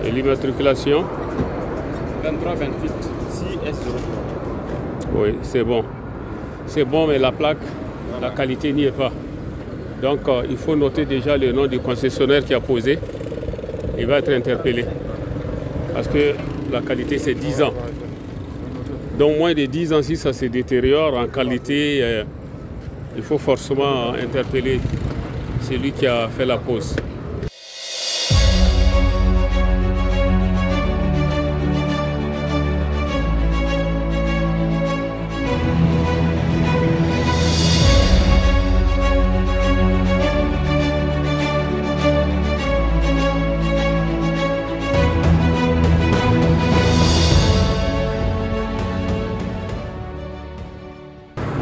Et l'immatriculation 2328 6S03. Oui, c'est bon. C'est bon, mais la plaque, la qualité n'y est pas. Donc, il faut noter déjà le nom du concessionnaire qui a posé. Il va être interpellé. Parce que la qualité, c'est 10 ans. Donc, moins de 10 ans, si ça se détériore en qualité, il faut forcément interpeller celui qui a fait la pose.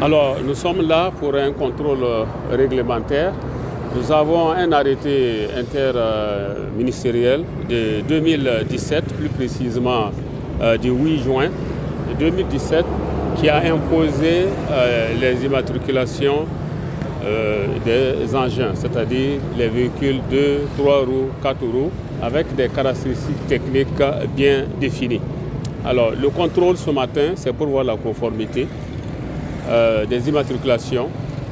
Alors, nous sommes là pour un contrôle réglementaire. Nous avons un arrêté interministériel de 2017, plus précisément du 8 juin 2017, qui a imposé les immatriculations des engins, c'est-à-dire les véhicules 2, 3 roues, 4 roues, avec des caractéristiques techniques bien définies. Alors, le contrôle ce matin, c'est pour voir la conformité des immatriculations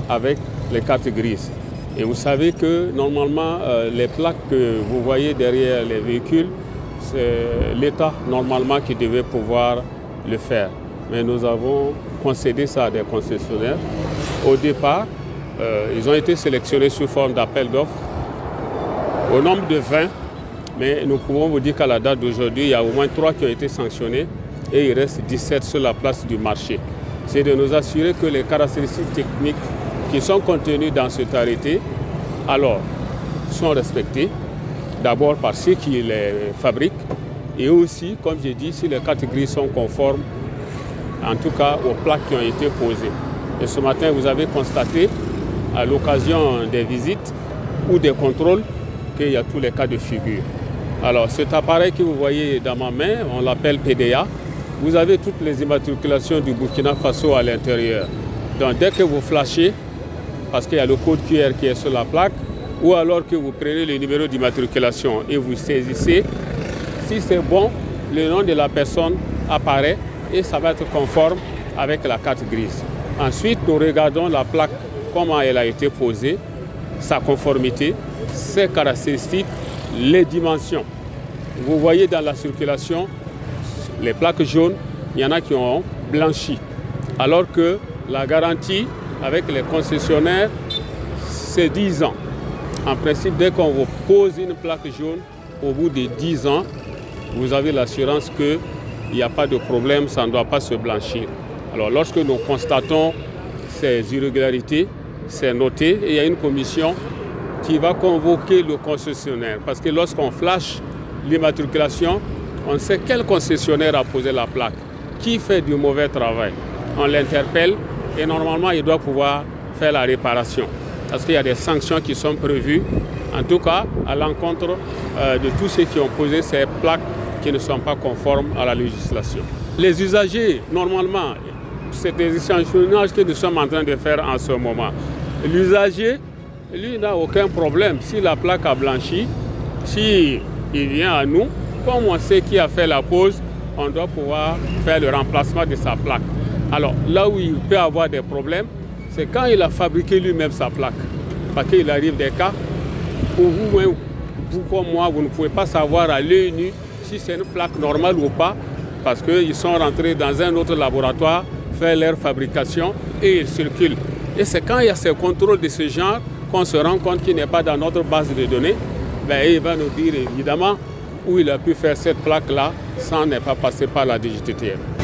avec les cartes grises. Et vous savez que normalement les plaques que vous voyez derrière les véhicules, c'est l'État normalement qui devait pouvoir le faire. Mais nous avons concédé ça à des concessionnaires. Au départ, ils ont été sélectionnés sous forme d'appel d'offres au nombre de 20. Mais nous pouvons vous dire qu'à la date d'aujourd'hui, il y a au moins 3 qui ont été sanctionnés et il reste 17 sur la place du marché. C'est de nous assurer que les caractéristiques techniques qui sont contenues dans cet arrêté, alors, sont respectées, d'abord par ceux qui les fabriquent, et aussi, comme j'ai dit, si les cartes grises sont conformes, en tout cas aux plaques qui ont été posées. Et ce matin, vous avez constaté, à l'occasion des visites ou des contrôles, qu'il y a tous les cas de figure. Alors, cet appareil que vous voyez dans ma main, on l'appelle PDA. Vous avez toutes les immatriculations du Burkina Faso à l'intérieur. Donc dès que vous flashez, parce qu'il y a le code QR qui est sur la plaque, ou alors que vous prenez le numéro d'immatriculation et vous saisissez, si c'est bon, le nom de la personne apparaît et ça va être conforme avec la carte grise. Ensuite, nous regardons la plaque, comment elle a été posée, sa conformité, ses caractéristiques, les dimensions. Vous voyez dans la circulation, les plaques jaunes, il y en a qui ont blanchi. Alors que la garantie avec les concessionnaires, c'est 10 ans. En principe, dès qu'on vous pose une plaque jaune, au bout de 10 ans, vous avez l'assurance qu'il n'y a pas de problème, ça ne doit pas se blanchir. Alors lorsque nous constatons ces irrégularités, c'est noté et il y a une commission qui va convoquer le concessionnaire. Parce que lorsqu'on flash l'immatriculation, on sait quel concessionnaire a posé la plaque, qui fait du mauvais travail. On l'interpelle et normalement, il doit pouvoir faire la réparation. Parce qu'il y a des sanctions qui sont prévues, en tout cas à l'encontre de tous ceux qui ont posé ces plaques qui ne sont pas conformes à la législation. Les usagers, normalement, c'est des échantillonnages que nous sommes en train de faire en ce moment. L'usager, lui, n'a aucun problème. Si la plaque a blanchi, s'il vient à nous, comme on sait qui a fait la pose, on doit pouvoir faire le remplacement de sa plaque. Alors, là où il peut avoir des problèmes, c'est quand il a fabriqué lui-même sa plaque. Parce qu'il arrive des cas où vous comme moi, vous ne pouvez pas savoir à l'œil nu si c'est une plaque normale ou pas, parce qu'ils sont rentrés dans un autre laboratoire, faire leur fabrication et ils circulent. Et c'est quand il y a ces contrôles de ce genre qu'on se rend compte qu'il n'est pas dans notre base de données. Ben, il va nous dire évidemment où il a pu faire cette plaque-là sans ne pas passer par la DGTTM.